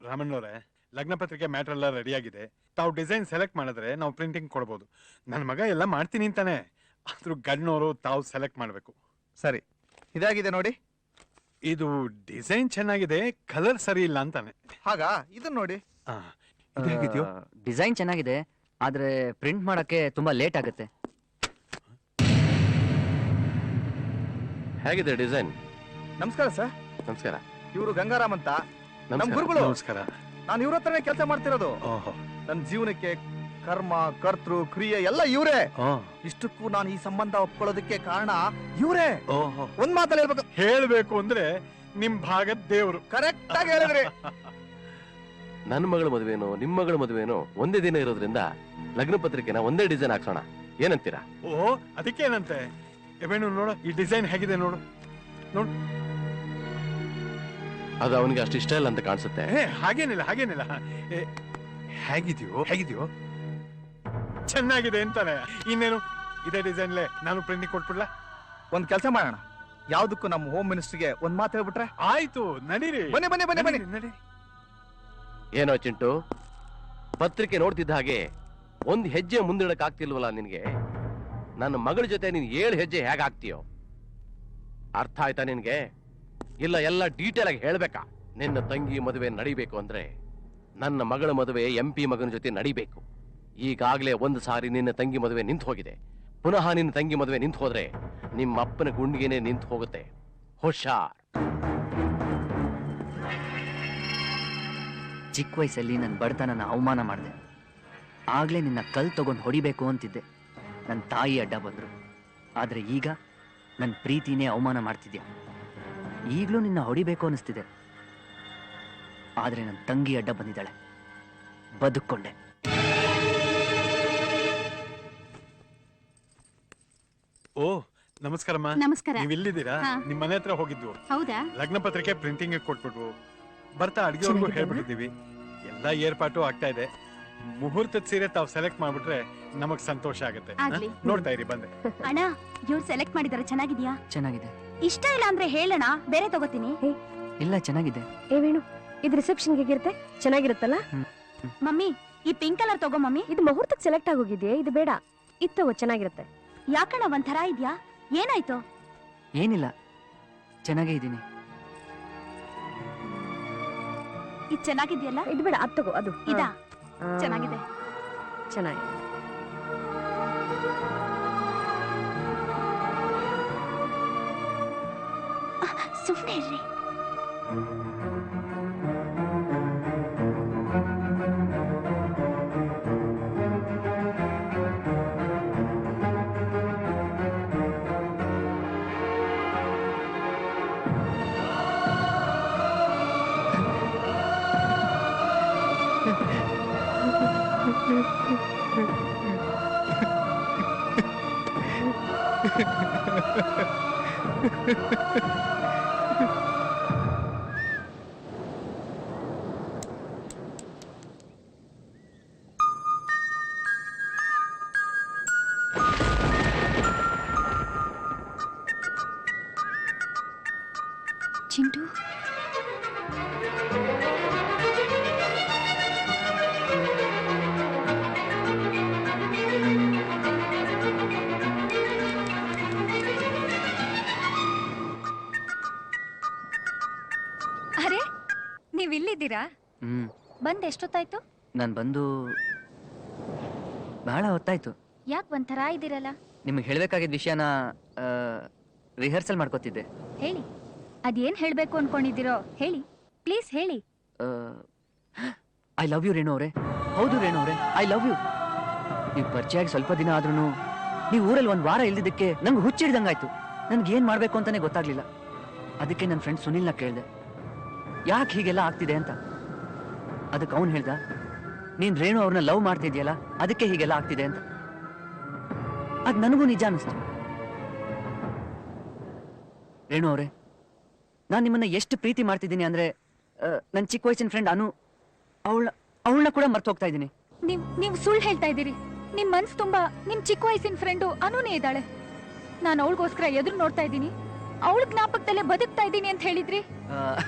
ರಾಮಣ್ಣವ್ರೆ, ಲಗ್ನ ಪತ್ರಿಕೆ ಮ್ಯಾಟರ್ ಎಲ್ಲ ರೆಡಿ ಆಗಿದೆ. ತಾವು ಡಿಸೈನ್ ಸೆಲೆಕ್ಟ್ ಮಾಡಿದ್ರೆ ನಾವು ಪ್ರಿಂಟಿಂಗ್ ಕೊಡ್ಬೋದು. ನನ್ನ ಮಗ ಎಲ್ಲ ಮಾಡ್ತೀನಿ ಅಂತಾನೆ, ಆದ್ರೂ ಗಂಡನವರು ತಾವು ಸೆಲೆಕ್ಟ್ ಮಾಡಬೇಕು. ಸರಿ, ಇದಾಗಿದೆ ನೋಡಿ. ಇದು ಡಿಸೈನ್ ಚೆನ್ನಾಗಿದೆ, ಕಲರ್ ಸರಿ ಇಲ್ಲ ಅಂತಾನೆ. ಹಾಗಾ? ಇದನ್ನ ನೋಡಿ. ಹೇಗಿದೆಯೋ? ಡಿಸೈನ್ ಚೆನ್ನಾಗಿದೆ, ಆದ್ರೆ ಪ್ರಿಂಟ್ ಮಾಡಕ್ಕೆ ತುಂಬಾ ಲೇಟ್ ಆಗುತ್ತೆ. ಹೇಗಿದೆ ಡಿಸೈನ್? ನಮಸ್ಕಾರ ಸರ್. ನಮಸ್ಕಾರ. ಇವರು ಗಂಗಾರಾಮ್ ಅಂತ ನಮ್ ಗುರುಗಳು. ನಮಸ್ಕಾರ. ನಾನು ಇವ್ರ ಹತ್ರನೇ ಕೆಲಸ ಮಾಡ್ತಿರೋದು. ನನ್ನ ಜೀವನಕ್ಕೆ ಕರ್ಮ, ಕರ್ತೃ, ಕ್ರಿಯೆ ಎಲ್ಲ ಇವರೇ. ಇಷ್ಟಕ್ಕೂ ನಾನು ಈ ಸಂಬಂಧ ಒಪ್ಕೊಳ್ಳೋದಕ್ಕೆ ಕಾರಣ ಇವರೇ. ಒಂದ್ ಮಾತಲ್ಲಿ ಹೇಳ್ಬೇಕು ಅಂದ್ರೆ ನಿಮ್ ಭಾಗದ ದೇವ್ರು. ಕರೆಕ್ಟ್ ಆಗಿ ಹೇಳಿದ್ರಿ. ನನ್ನ ಮಗಳ ಮದುವೆನೋ ನಿಮ್ಮ ಮಗಳ ಮದುವೆನೋ ಒಂದೇ ದಿನ ಇರೋದ್ರಿಂದ ಲಗ್ನ ಪತ್ರಿಕೆನ ಒಂದೇ ಡಿಸೈನ್ ಹಾಕ್ಸೋಣ, ಏನಂತೀರಾ? ಅದಕ್ಕೇನಂತೆ. ಎಬೇನು ನೋಡು, ಈ ಡಿಸೈನ್ ಹೇಗಿದೆ ನೋಡು. ನೋಡು, ಅದು ಅವನಿಗೆ ಅಷ್ಟು ಇಷ್ಟ ಇಲ್ಲ ಅಂತ ಕಾಣಿಸುತ್ತೆ. ಹಾಗೇನಿಲ್ಲ. ಹೇಗಿದೆಯೋ ಚೆನ್ನಾಗಿದೆ ಅಂತಾನೆ. ಇನ್ನೇನು, ಇದೇ ಡಿಸೈನ್ಲೆ ನಾನು ಪ್ರಿಂಟಿಂಗ್ ಕೊಟ್ಬಿಡ್ಲಾ? ಒಂದ್ ಕೆಲಸ ಮಾಡೋಣ, ಯಾವ್ದಕ್ಕೂ ನಮ್ಮ ಹೋಮ್ ಮಿನಿಸ್ಟರ್ಗೆ ಒಂದ್ ಮಾತು ಹೇಳ್ಬಿಟ್ರೆ ಆಯ್ತು. ನಡೀರಿ, ಬನ್ನಿ. ನಡಿ. ಏನೋ ಚಿಂಟು, ಪತ್ರಿಕೆ ನೋಡ್ತಿದ್ದ ಹಾಗೆ ಒಂದ್ ಹೆಜ್ಜೆ ಮುಂದಿಡಕ್ ಆಗ್ತಿಲ್ವಲ್ಲ ನಿನ್ಗೆ? ನನ್ನ ಮಗಳ ಜೊತೆ ನೀನ್ 7 ಹೆಜ್ಜೆ ಹೇಗಾಗ್ತೀಯೋ? ಅರ್ಥ ಆಯ್ತಾ ನಿನ್ಗೆ? ಇಲ್ಲ ಎಲ್ಲ ಡೀಟೇಲ್ ಆಗಿ ಹೇಳ್ಬೇಕಾ? ನಿನ್ನ ತಂಗಿ ಮದುವೆ ನಡಿಬೇಕು ಅಂದ್ರೆ ನನ್ನ ಮಗಳ ಮದುವೆ MP ಮಗನ ಜೊತೆ ನಡಿಬೇಕು. ಈಗಾಗ್ಲೇ 1 ಸಾರಿ ನಿನ್ನ ತಂಗಿ ಮದುವೆ ನಿಂತು ಹೋಗಿದೆ. ಪುನಃ ನಿನ್ನ ತಂಗಿ ಮದುವೆ ನಿಂತು ಹೋದ್ರೆ ನಿಮ್ಮ ಅಪ್ಪನ ಗುಂಡಿಗೆನೆ ನಿಂತು ಹೋಗುತ್ತೆ. ಹುಷಾರ್. ಚಿಕ್ಕ ವಯಸ್ಸಲ್ಲಿ ನನ್ನ ಬಡತನನ ಅವಮಾನ ಮಾಡಿದೆ. ಆಗ್ಲೇ ನಿನ್ನ ಕಲ್ ತಗೊಂಡು ಹೊಡಿಬೇಕು ಅಂತಿದ್ದೆ. ನನ್ನ ತಾಯಿ ಅಡ್ಡ ಬಂದ್ರು. ಆದ್ರೆ ಈಗ ನನ್ನ ಪ್ರೀತಿನೇ ಅವಮಾನ ಮಾಡ್ತಿದ್ಯಾ. ಈಗಲೂ ನಿನ್ನ ಹೊಡಿಬೇಕು ಅನಿಸ್ತಿದೆ. ಆದ್ರೆ ನನ್ನ ತಂಗಿ ಅಡ್ಡ ಬಂದಿದ್ದಾಳೆ, ಬದುಕೊಂಡೆ. ನಮಸ್ಕಾರಮ್ಮ. ನಮಸ್ಕಾರ. ನೀವು ಇಲ್ಲಿದ್ದೀರಾ? ನಿಮ್ ಮನೆ ಹತ್ರ ಹೋಗಿದ್ವು. ಹೌದಾ? ಲಗ್ನ ಪತ್ರಿಕೆ ಪ್ರಿಂಟಿಂಗ್ ಕೊಟ್ಬಿಟ್ವು. ಬರ್ತಾ ಅಡಿಗೆವರೆಗೂ ಹೇಳ್ಬಿಟ್ಟಿದೀವಿ. ಎಲ್ಲ ಏರ್ಪಾಟು ಆಗ್ತಾ ಇದೆ. ಮುಹೂರ್ತದ ಸೀರೆ ತಾವ್ ಸೆಲೆಕ್ಟ್ ಮಾಡ್ಬಿಟ್ರೆ ನಮಗ್ ಸಂತೋಷ ಆಗುತ್ತೆ. ನೋಡ್ತಾ ಇರಿ, ಬಂದೆ. ಅಣ್ಣ, ಇವ್ರು ಸೆಲೆಕ್ಟ್ ಮಾಡಿದಾರೆ. ಚೆನ್ನಾಗಿದ್ಯಾ? ಚೆನ್ನಾಗಿದೆ. ಇಷ್ಟ ಇಲ್ಲ ಅಂದ್ರೆ ಹೇಳೋಣ, ಬೇರೆ ತಗೋತೀನಿ. ಇಲ್ಲ, ಚೆನ್ನಾಗಿದೆ. ವೇಣು, ಇದು ರಿಸೆಪ್ಷನ್ ಹೇಗಿರುತ್ತೆ? ಚೆನ್ನಾಗಿರುತ್ತಲ್ಲ? ಮಮ್ಮಿ, ಈ ಪಿಂಕ್ ಕಲರ್ ತಗೋ ಮಮ್ಮಿ. ಇದು ಮುಹೂರ್ತಕ್ಕೆ ಸೆಲೆಕ್ಟ್ ಆಗೋಗಿದ್ಯಾ? ಇದು ಬೇಡ, ಇದು ತಗೋ, ಚೆನ್ನಾಗಿರುತ್ತೆ. ಯಾಕಣ್ಣ ಒಂಥರ ಇದ್ಯಾ? ಏನಾಯ್ತು? ಏನಿಲ್ಲ, ಚೆನ್ನಾಗೇ ಇದ್ದೀನಿ. ಇದು ಚೆನ್ನಾಗಿದ್ಯಲ್ಲ? ಇದು ಬೇಡ, ಅದು ತಗೋ. ಅದು ಇದಾ? ಚೆನ್ನಾಗಿದೆ. ಚೆನ್ನಾಗಿದೆ. ಸುಮ್ಮನೆ ಇರ್ರಿ. ಚಿಂಟು, ಅರೆ, ನೀವಿಲ್ಲಿದ್ದೀರಾ? ಬಂದ್ ಎಷ್ಟೊತ್ತಾಯ್ತು? ನಾನು ಬಂದು ಬಹಳ ಹೊತ್ತಾಯ್ತು. ಯಾಕೆ ಒಂಥರ ಇದ್ದೀರಲ್ಲ? ನಿಮಗೆ ಹೇಳ್ಬೇಕಾಗಿದ್ದ ವಿಷಯನ ರಿಹರ್ಸಲ್ ಮಾಡ್ಕೋತಿದ್ದೆ. ಹೇಳಿ, ಅದೇನ್ ಹೇಳ್ಬೇಕು ಅನ್ಕೊಂಡಿದ್ದೀರೋ ಹೇಳಿ, ಪ್ಲೀಸ್ ಹೇಳಿ. ಐ ಲವ್ ಯು ರೇಣು ಅವರೇ. ಹೌದು ರೇಣು ಅವರೇ, ಐ ಲವ್ ಯು. ನೀವು ಪರಿಚಯ ಆಗಿ ಸ್ವಲ್ಪ ದಿನ ಆದ್ರೂ ನೀವು ಊರಲ್ಲಿ 1 ವಾರ ಇಲ್ದಿದ್ದಕ್ಕೆ ನಂಗೆ ಹುಚ್ಚಿಡ್ದಂಗಾಯ್ತು. ನನ್ಗೆ ಏನ್ ಮಾಡ್ಬೇಕು ಅಂತಾನೆ ಗೊತ್ತಾಗ್ಲಿಲ್ಲ. ಅದಕ್ಕೆ ನನ್ನ ಫ್ರೆಂಡ್ ಸುನಿಲ್ನ ಕೇಳಿದೆ, ಯಾಕೆ ಹೀಗೆಲ್ಲ ಆಗ್ತಿದೆ ಅಂತ. ಅದಕ್ಕೆ ಅವನು ಹೇಳ್ದ, ನೀನ್ ರೇಣು ಅವ್ರನ್ನ ಲವ್ ಮಾಡ್ತಿದ್ಯಲ್ಲ, ಅದಕ್ಕೆ ಹೀಗೆಲ್ಲ ಆಗ್ತಿದೆ ಅಂತ. ಅದ್ ನನಗೂ ನಿಜ ಅನಿಸ್ತು. ರೇಣು ಅವರೇ, ನಾನು ನಿಮ್ಮನ್ನ ಎಷ್ಟು ಪ್ರೀತಿ ಮಾಡ್ತಿದ್ದೀನಿ ಅಂದ್ರೆ, ನನ್ನ ಚಿಕ್ಕ ವಯಸ್ಸಿನ ಫ್ರೆಂಡ್ ಅನು, ಅವಳನ್ನ ಕೂಡ ಮರ್ತು ಹೋಗ್ತಾ ಇದ್ದೀನಿ. ನೀವು ಸುಳ್ಳು ಹೇಳ್ತಾ ಇದ್ದೀರಿ. ನಿಮ್ ಮನ್ಸು ತುಂಬಾ ನಿಮ್ ಚಿಕ್ಕ ವಯಸ್ಸಿನ ಫ್ರೆಂಡು ಅನುನೇ ಇದ್ದಾಳೆ. ನಾನು ಅವಳಿಗೋಸ್ಕರ ಎದುರು ನೋಡ್ತಾ ಇದ್ದೀನಿ, ಅವಳ ಜ್ಞಾಪಕದಲ್ಲೇ ಬದುಕ್ತಾ ಇದ್ದೀನಿ ಅಂತ ಹೇಳಿದ್ರಿ.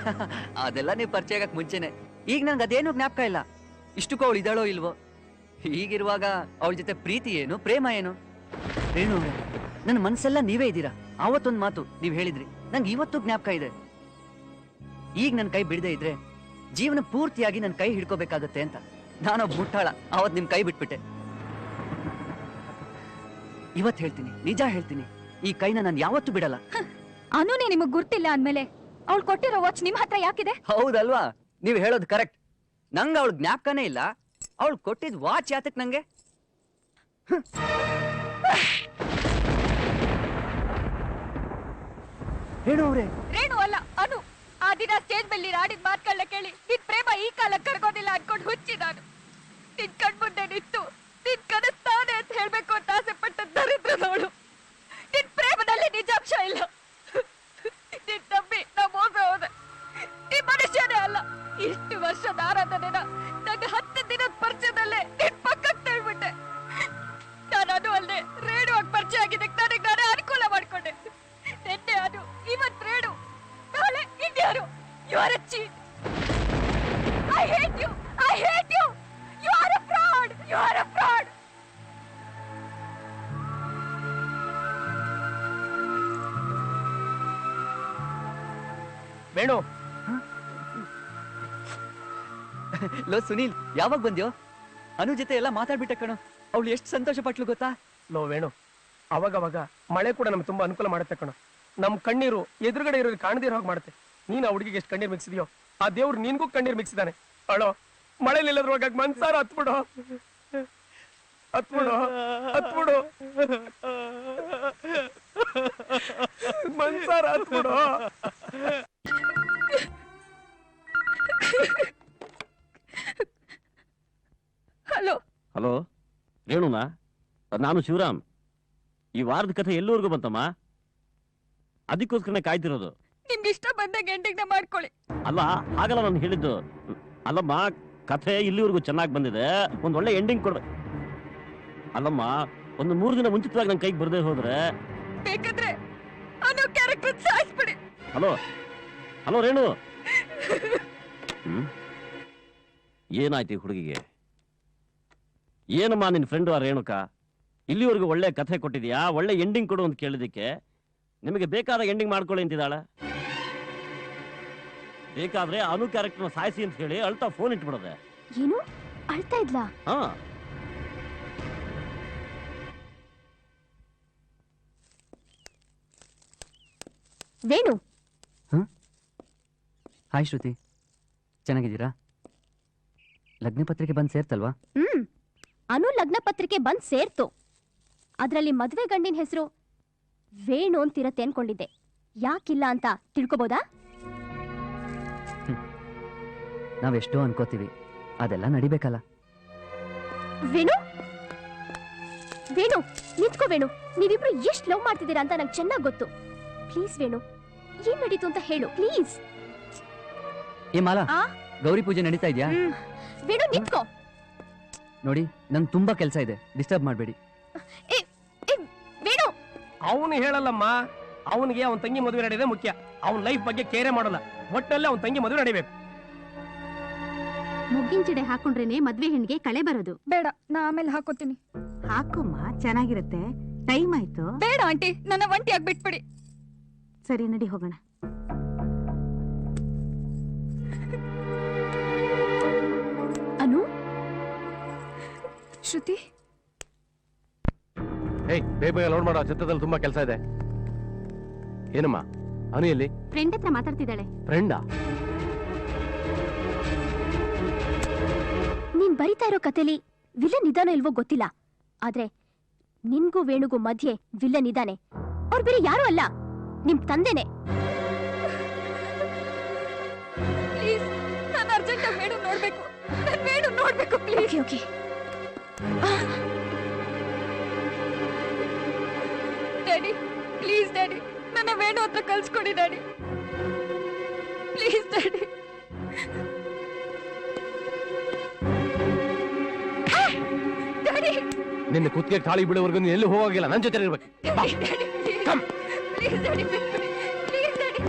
ಅದೆಲ್ಲ ನೀವು ಪರಿಚಯ ಆಗಕ್ ಮುಂಚೆನೆ. ಈಗ ನನ್ಗೆ ಅದೇನು ಜ್ಞಾಪಕ ಇಲ್ಲ. ಇಷ್ಟಕ್ಕೂ ಅವಳು ಇದ್ದಾಳೋ ಇಲ್ವೋ. ಹೀಗಿರುವಾಗ ಅವಳ ಜೊತೆ ಪ್ರೀತಿ ಏನು, ಪ್ರೇಮ ಏನು? ರೇಣು ಅವ್ರೆ, ನನ್ನ ಮನ್ಸೆಲ್ಲ ನೀವೇ ಇದ್ದೀರಾ. ಆವತ್ತೊಂದು ಮಾತು ನೀವ್ ಹೇಳಿದ್ರಿ, ನಂಗೆ ಇವತ್ತು ಜ್ಞಾಪಕ ಇದೆ. ಈಗ ನನ್ನ ಕೈ ಬಿಡದೆ ಇದ್ರೆ ಜೀವನ ಪೂರ್ತಿಯಾಗಿ ನನ್ನ ಕೈ ಹಿಡ್ಕೋಬೇಕಾಗತ್ತೆ ಅಂತ. ನಾನೊಬ್ಬ ಮುಟ್ಟಾಳ, ಅವತ್ ನಿಮ್ ಕೈ ಬಿಟ್ಬಿಟ್ಟೆ. ಇವತ್ ಹೇಳ್ತೀನಿ, ನಿಜ ಹೇಳ್ತೀನಿ, ಈ ಕೈನ ನಾನು ಯಾವತ್ತೂ ಬಿಡಲ್ಲ. ಅನುನೇ ನಿಮಗ್ ಗುರ್ತಿಲ್ಲ ಅಂದ್ಮೇಲೆ ಅವಳು ಕೊಟ್ಟಿರೋ ವಾಚ್ ನಿಮ್ ಹತ್ರ ಯಾಕಿದೆ? ಹೌದಲ್ವಾ? ನೀವ್ ಹೇಳೋದು ಕರೆಕ್ಟ್. ನಂಗ ಅವಳ ಜ್ಞಾಪಕನೇ ಇಲ್ಲ. ಅವಳು ಕೊಟ್ಟಿದ್ ವಾಚ್ ಯಾತಕ್ ನಂಗೆ? ರೇಣು ಅವ್ರೆ, ರೇಣು ಅಲ್ಲ, ಅನು. ಆ ದಿನ ಸ್ಟೇಜ್ ಮೇಲೆ ಆಡಿದ ಮಾತುಗಳನ್ನ ಕೇಳಿ ನಿನ್ ಪ್ರೇಮ ಈ ಕಾಲ ಕರ್ಗೋದಿಲ್ಲ ಅನ್ಕೊಂಡು ಹುಚ್ಚಿ ನಾನು. ನಿನ್ ಕಣ್ಮುಂದೆ ನಿಂತು ನಿನ್ ಕನಸ್ತಾನೆ ಅಂತ ಹೇಳ್ಬೇಕು ಅಂತ ಆಸೆ ಪಟ್ಟ ದರಿದ್ರದವಳು. ನಿನ್ ಪ್ರೇಮದಲ್ಲಿ ನಿಜಾಂಶ ಇಲ್ಲ. ನಿನ್ ನಂಬಿ ನಾ ಮೋಸ ಹೋದೆ. ನೀ ಮನುಷ್ಯನೇ ಅಲ್ಲ. ಇಷ್ಟು ವರ್ಷದ ಆರಾಧನೆನ ನಂಗೆ 10 ದಿನದ ಪರಿಚಯದಲ್ಲೇ ನಿನ್ ಪಕ್ಕಕ್ಕೆ ತಳ್ಬಿಟ್ಟೆ. ನಾನು ಅದು ಅಲ್ಲದೆ ರೇಣು ಆಗಿ ಪರಿಚಯ ಆಗಿದ್ದಕ್ಕೆ ನನಗೆ ನಾನೇ ಅನುಕೂಲ ಮಾಡ್ಕೊಂಡೆ. ನಿನ್ನೆ ಅದು, ಇವತ್ತು ರೇಣು, ನಾಳೆ ಇನ್ಯಾರು. You are a cheat. I hate you. I hate you. You are a fraud. You are a fraud. Venu, ಲೋ ಸುನೀಲ್, ಯಾವಾಗ ಬಂದ್ಯೋ? ಅನು ಜೊತೆ ಎಲ್ಲ ಮಾತಾಡ್ಬಿಟ್ಟೆ ಕಣೋ. ಅವಳು ಎಷ್ಟು ಸಂತೋಷ ಪಟ್ಲು ಗೊತ್ತಾ? ಲೋ ವೇಣು, ಅವಾಗವಾಗ ಮಳೆ ಕೂಡ ನಮ್ಗೆ ತುಂಬಾ ಅನುಕೂಲ ಮಾಡುತ್ತೆ ಕಣೋ. ನಮ್ ಕಣ್ಣೀರು ಎದುರುಗಡೆ ಇರೋದು ಕಾಣದಿರೋ ಹಾಗೆ ಮಾಡುತ್ತೆ. ನೀನ್ ಆ ಹುಡುಗಿಗೆ ಎಷ್ಟು ಕಣ್ಣೀರ್ ಮಿಕ್ಸಿದ್ಯೋ, ಆ ದೇವ್ರು ನಿನ್ಗೂ ಕಣ್ಣೀರ್ ಮಿಕ್ಸಿದಾನೆ. ಅಳೋ, ಮಳೆಲಿ ಇಲ್ಲದ್ರೊಳಗಾಗಿ ಮನ್ಸಾರ ಹತ್ಬಿಡು, ಹತ್ಬಿಡು, ಹತ್ಬಿಡು, ಮನ್ಸಾರ ಹತ್ಬಿಡು. ಹಲೋ ಹಲೋ ರೇಣುನಾ, ನಾನು ಶಿವರಾಮ್. ಈ ವಾರದ ಕಥೆ ಎಲ್ಲೂರ್ಗೂ ಬಂತಮ್ಮ? ಅದಕ್ಕೋಸ್ಕರನೇ ಕಾಯ್ತಿರೋದು. ನಿಮ್ಗೆ ಇಷ್ಟ ಬಂದಾಗ ಎಂಡಿಂಗ್ ಮಾಡ್ಕೊಳ್ಳಿ. ಅಲ್ಲ, ಹಾಗಲ್ಲ ನಾನು ಹೇಳಿದ್ದು. ಅಲ್ಲಮ್ಮ, ಕಥೆ ಇಲ್ಲಿವರೆಗೂ ಚೆನ್ನಾಗಿ ಬಂದಿದೆ, ಒಂದ್ ಒಳ್ಳೆ ಎಂಡಿಂಗ್ ಕೊಡ. ಅಲ್ಲಮ್ಮ, ಒಂದು 3 ದಿನ ಮುಂಚಿತವಾಗಿ ನನ್ನ ಕೈಗೆ ಬರದೇ ಹೋದ್ರೆ ಬೇಕಾದ್ರೆ ಅನ್ನೋ ಕ್ಯಾರೆಕ್ಟರ್ ಸಾಯಿಸ್ಬಿಡಿ. ಹಲೋ ಹಲೋ ರೇಣು, ಏನಾಯ್ತು ಈ ಹುಡುಗಿಗೆ? ಏನಮ್ಮ ನಿನ್ ಫ್ರೆಂಡು ಆ ರೇಣುಕಾ ಇಲ್ಲಿವರೆಗೂ ಒಳ್ಳೆ ಕಥೆ ಕೊಟ್ಟಿದ್ಯಾ, ಒಳ್ಳೆ ಎಂಡಿಂಗ್ ಕೊಡು ಅಂತ ಕೇಳಿದಕ್ಕೆ ನಿಮಗೆ ಬೇಕಾದ ಎಂಡಿಂಗ್ ಮಾಡ್ಕೊಳ್ಳಿ ಅಂತಿದ್ದಾಳೆ. ಬೇಕಾದ್ರೆ ಅನು ಕ್ಯಾರೆಕ್ಟರ್ನ ಸಾಯಿಸಿ ಅಂತ ಹೇಳಿ ಅಳ್ತಾ ಫೋನ್ ಇಟ್ಬಿಡೋದೆ. ಏನು ಅಳ್ತಾ ಇದ್ಲಾ? ಹಾ, ವೇಣು. ಹಾಯ್ ಶ್ರುತಿ, ಚೆನ್ನಾಗಿದ್ದೀರಾ? ಲಗ್ನ ಪತ್ರಿಕೆ ಬಂದು ಸೇರ್ತಲ್ವಾ? ಅನು ಲಗ್ನ ಪತ್ರಿಕೆ ಬಂದ್ ಸೇರ್ತು. ಅದ್ರಲ್ಲಿ ಮದ್ವೆ ಗಂಡಿನ ಹೆಸರು ವೇಣು ಅಂತಿರತ್ತೆ ಅನ್ಕೊಂಡಿದ್ದೆ. ಯಾಕಿಲ್ಲ ಅಂತ ತಿಳ್ಕೊಬೋದಾ? ನಾವೆಷ್ಟೋ ಅನ್ಕೋತೀವಿ, ಅದೆಲ್ಲ ನಡಿಬೇಕಲ್ಲ. ವೇಣು, ವೇಣು ನಿಂತ್ಕೋ. ವೇಣು, ನೀವಿಬ್ರು ಎಷ್ಟು ಲವ್ ಮಾಡ್ತಿದ್ದೀರಾ ಅಂತ ನಂಗೆ ಚೆನ್ನಾಗಿ ಗೊತ್ತು. ಪ್ಲೀಸ್ ವೇಣು, ಏನ್ ನಡೀತು ಅಂತ ಹೇಳು ಪ್ಲೀಸ್. ಏ ಮಾಲಾ, ಗೌರಿ ಪೂಜೆ ನಡೀತಾ ಇದ್ಯಾ? ವೇಣು ನಿಂತ್ಕೋ. ನೋಡಿ, ನಂಗೆ ತುಂಬಾ ಕೆಲಸ ಇದೆ, ಡಿಸ್ಟರ್ಬ್ ಮಾಡಬೇಡಿ. ವೇಣು, ಅವನು ಹೇಳಲ್ಲಮ್ಮ, ಅವನಿಗೆ ಅವನ ತಂಗಿ ಮದುವೆ ನಡೆಯೋದೇ ಮುಖ್ಯ. ಅವನ ಲೈಫ್ ಬಗ್ಗೆ ಕೇರೆ ಮಾಡೋಲ್ಲ. ಒಟ್ಟಲ್ಲಿ ಅವನ ತಂಗಿ ಮದುವೆ ನಡಿಬೇಕು. ಮುಗ್ಗಿನ ಚಿಡೆ ಹಾಕೊಂಡ್ರೇನೆ ಮದ್ವೆ ಹೆಣ್ಣಿಗೆ ಕಳೆ ಬರೋದು. ಬೇಡ, ನಾ ಆಮೇಲೆ ಹಾಕೋತೀನಿ. ಹಾಕಮ್ಮ, ಚೆನ್ನಾಗಿರುತ್ತೆ. ಟೈಮ್ ಆಯ್ತು. ಬೇಡ ಆಂಟಿ, ನನ್ನ ಒಂಟಿಯಾಗಿ ಬಿಟ್ಬಿಡಿ. ಸರಿ, ನಡಿ ಹೋಗೋಣ. ಅನು, ಶ್ರುತಿ, ಹೇಯ್, ಬೇಗ ಲೋಡ್ ಮಾಡೋ, ಚಿತ್ರದಲ್ಲಿ ತುಂಬಾ ಕೆಲಸ ಇದೆ. ಏನಮ್ಮ, ಅನು ಎಲ್ಲಿ? ಫ್ರೆಂಡ್ ಹತ್ರ ಮಾತಾಡ್ತಿದ್ದಾಳೆ. ಫ್ರೆಂಡಾ? ನೀನ್ ಬರಿತಾ ಇರೋ ಕಥೆಲಿ ವಿಲನ್ ಇದಾನೋ ಇಲ್ವೋ ಗೊತ್ತಿಲ್ಲ, ಆದ್ರೆ ನಿನ್ಗೂ ವೇಣುಗೂ ಮಧ್ಯೆ ವಿಲನ್ ಇದ್ದಾನೆ. ಅವ್ರು ಬೇರೆ ಯಾರು ಅಲ್ಲ, ನಿಮ್ ತಂದೆನೆ. ಪ್ಲೀಸ್, ನಾನು ಅರ್ಜೆಂಟ್ ಆಗಿ ವೇಣು ನೋಡ್ಬೇಕು. ನಾನು ವೇಣು ನೋಡ್ಬೇಕು, please. Okay. Daddy, please daddy, ನನ್ನ ವೇಣು ಹತ್ರ ಕಳ್ಸ್ಕೊಡಿ ಡ್ಯಾಡಿ. Please daddy. ಡ್ಯಾಡಿ, ನಿನ್ನ ಕುತ್ತಿಗೆ ಖಾಲಿ ಬಿಡೋವರೆಗೂ ನೀನು ಎಲ್ಲೂ ಹೋಗಿಲ್ಲ, ನನ್ನ ಜೊತೆ ಇರ್ಬೇಕು. ಪ್ಲೀಸ್ ಡ್ಯಾಡಿ, ಬಿಟ್ಬಿಡಿ. ಪ್ಲೀಸ್ ಡ್ಯಾಡಿ,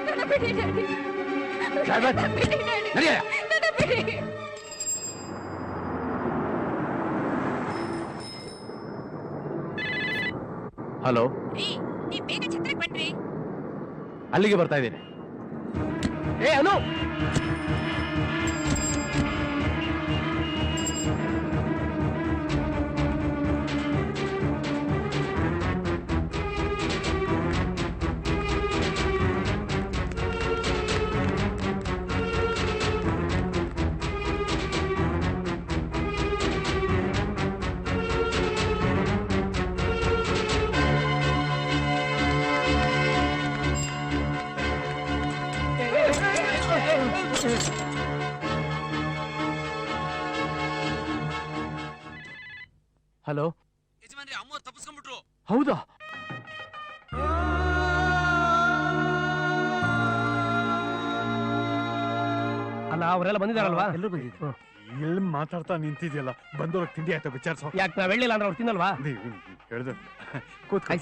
ನನ್ನ ಬಿಡಿ ಡ್ಯಾಡಿ. ಹಲೋ, ಬೇಗ ಛತ್ರಕ್ಕೆ ಬನ್ರಿ. ಅಲ್ಲಿಗೆ ಬರ್ತಾ ಇದ್ದೀನಿ. ಏ ಅನು, ಹಲೋ. ಯಜಮಾನ್ರಿ, ಅಮ್ಮವ್ರು ತಪ್ಪಿಸ್ಕೊಂಡ್ಬಿಟ್ರು. ಹೌದಾ? ಅಲ್ಲ, ಅವರೆಲ್ಲ ಬಂದಿದಾರಲ್ವಾ? ಎಲ್ಲರೂ ಬಂದಿದ್ರು. ಎಲ್ಲಿ ಮಾತಾಡ್ತಾ ನಿಂತಿದ್ಯಲ್ಲ, ಬಂದವ್ರಿಗೆ ತಿಂಡಿ ಆಯ್ತಾ ವಿಚಾರಿಸೋ. ಯಾಕೆ ನಾವ್ ಹೇಳಿಲ್ಲ ಅಂದ್ರೆ ಅವ್ರು ತಿನ್ನಲ್ವಾ? ಹೇಳ್ದೆ ಕೂತ್ಕೊ.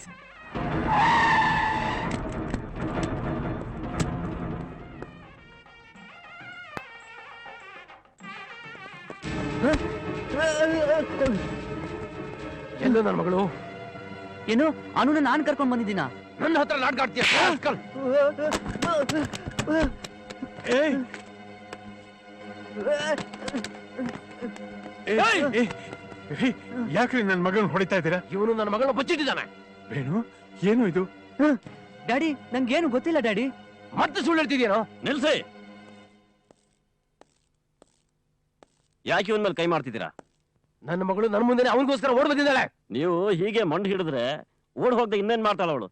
ಎಲ್ಲೋ ನನ್ನ ಮಗಳು? ಏನು ಅನುನ ನಾನ್ ಕರ್ಕೊಂಡ್ ಬಂದಿದ್ದೀನ? ನನ್ನ ಹತ್ರ ನಾಟಕ ಆಡ್ತೀಯ? ಯಾಕ್ರಿ ನನ್ನ ಮಗಳನ್ನ ಹೊಡಿತಾ ಇದ್ದೀರಾ? ಇವನು ನನ್ನ ಮಗಳನ್ನ ಬಚ್ಚಿಟ್ಟಿದ್ದಾನೆ. ಬೇನು, ಏನು ಇದು? ಡ್ಯಾಡಿ, ನಂಗೇನು ಗೊತ್ತಿಲ್ಲ ಡ್ಯಾಡಿ. ಮತ್ತೆ ಸುಳ್ಳು ಹೇಳ್ತಿದ್ಯೇನೋ? ನಿಲ್ಸಿ. ಯಾಕೆ ಇವನ್ ಮೇಲೆ ಕೈ ಮಾಡ್ತಿದ್ದೀರಾ? ನನ್ನ ಮಗಳು ನನ್ನ ಮುಂದೆ ಅವನಿಗೋಸ್ಕರ ಓಡ್ ಬಂದಿದ್ದಾಳೆ. ನೀವು ಹೀಗೆ ಮಂಡು ಹಿಡಿದ್ರೆ ಓಡ್ ಹೋಗದೆ ಇನ್ನೇನ್ ಮಾಡ್ತಾಳ ಅವಳು?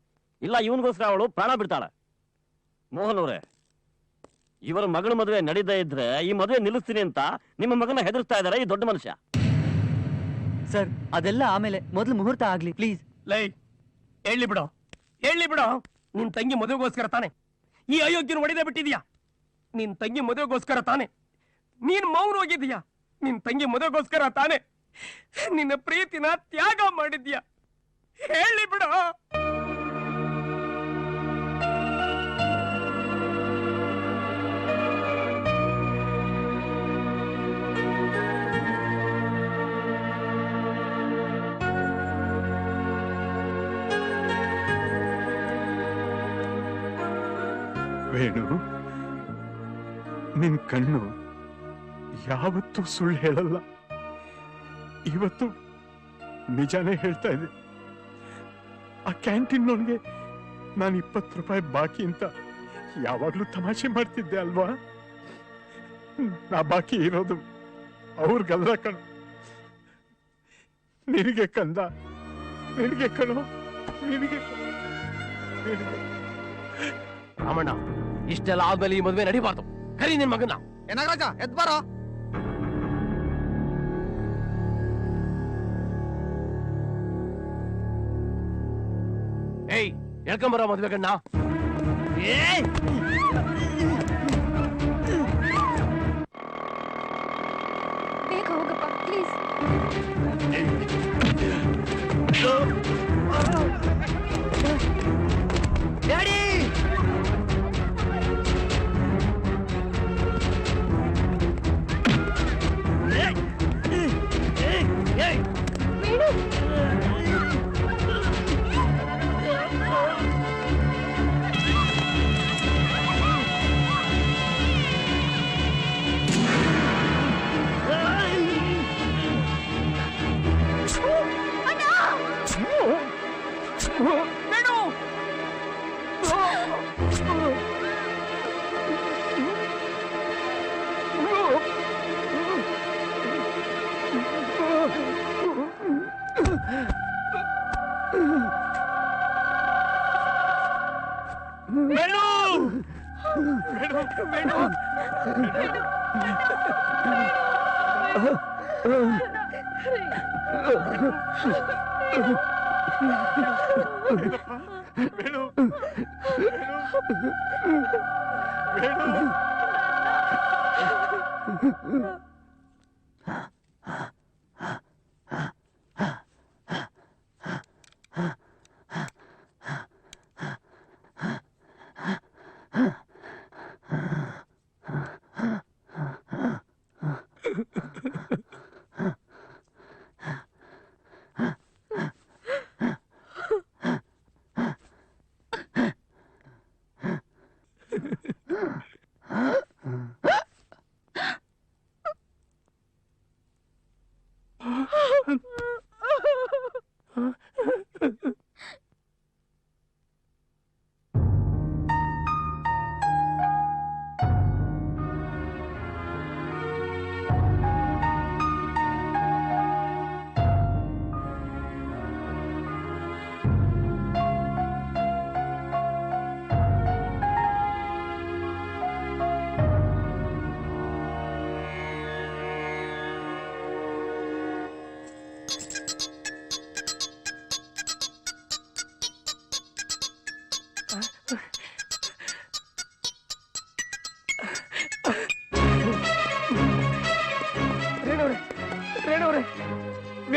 ಇಲ್ಲ, ಇವನ್ಗೋಸ್ಕರ ಅವಳು ಪ್ರಾಣ ಬಿಡ್ತಾಳೆ. ಮೋಹನ್ ಅವರೇ, ಇವರ ಮಗಳ ಮದುವೆ ನಡೀದೇ ಇದ್ರೆ ಈ ಮದುವೆ ನಿಲ್ಲಿಸ್ತೀನಿ ಅಂತ ನಿಮ್ಮ ಮಗನ ಹೆದರ್ಸ್ತಾ ಇದಾರೆ ಈ ದೊಡ್ಡ ಮನುಷ್ಯ. ಸರ್, ಅದೆಲ್ಲ ಆಮೇಲೆ, ಮೊದಲು ಮುಹೂರ್ತ ಆಗ್ಲಿ ಪ್ಲೀಸ್. ಲೈ, ಹೇಳಿ ಬಿಡು, ಹೇಳಿ ಬಿಡು. ನಿನ್ ತಂಗಿ ಮದುವೆಗೋಸ್ಕರ ತಾನೆ ಈ ಅಯೋಗ್ಯನ ಹೊಡೆದೇ ಬಿಟ್ಟಿದ್ಯಾ? ನಿನ್ ತಂಗಿ ಮದುವೆಗೋಸ್ಕರ ತಾನೆ ನೀನ್ ಮೌನ ಹೋಗಿದ್ಯಾ? ನಿನ್ ತಂಗಿ ಮದುವೆಗೋಸ್ಕರ ತಾನೆ ನಿನ್ನ ಪ್ರೀತಿನ ತ್ಯಾಗ ಮಾಡಿದ್ಯಾ? ಹೇಳಿ ಬಿಡು. ವೇಣು, ನಿನ್ ಕಣ್ಣು ಯಾವತ್ತೂ ಸುಳ್ಳು ಹೇಳಲ್ಲ. ಇವತ್ತು ನಿಜಾನೇ ಹೇಳ್ತಾ ಇದೆ. ಆ ಕ್ಯಾಂಟೀನ್ನೊಳಗೆ ನಾನು 20 ರೂಪಾಯಿ ಬಾಕಿ ಅಂತ ಯಾವಾಗ್ಲೂ ತಮಾಷೆ ಮಾಡ್ತಿದ್ದೆ ಅಲ್ವಾ? ನಾ ಬಾಕಿ ಇರೋದು ಅವ್ರಿಗಲ್ಲ ಕಣ, ನಿನಗೆ ಕಂದ, ನಿನಗೆ ಕಣೋ, ನಿನಗೆ. ರಾಮಣ್ಣ, ಇಷ್ಟೆಲ್ಲ ಆದ್ಮೇಲೆ ಈ ಮದುವೆ ನಡಿಬಾರ್ದು. ಕರಿ ನಿನ್ ಮಗನ. ಏನಾಗರಾಜ, ಎದ್ ಬಾರೋ. ಏಯ್, ಹೇಳ್ಕೊಂಬರ ಮದುವೆ ಗಣ್ಣ. ಬೇಗ ಹೋಗಪ್ಪ ಪ್ಲೀಸ್. ಡ್ಯಾಡಿ,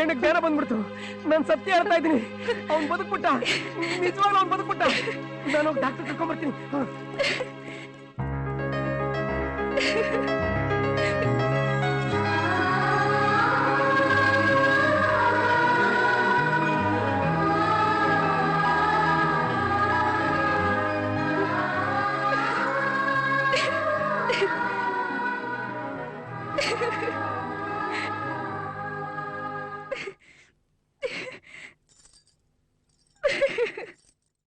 ಗಂಡಕ್ಕೆ ಜ್ಞಾನ ಬಂದ್ಬಿಡ್ತು. ನಾನು ಸತ್ಯ ಹೇಳ್ತಾ ಇದ್ದೀನಿ, ಅವ್ನು ಬದುಕ್ಬಿಟ್ಟ, ನಿಜವಾಗ್ಲೂ ಅವ್ನು ಬದುಕ್ಬಿಟ್ಟ. ನಾನು ಡಾಕ್ಟರ್ ಕರ್ಕೊಂಡ್ಬರ್ತೀನಿ.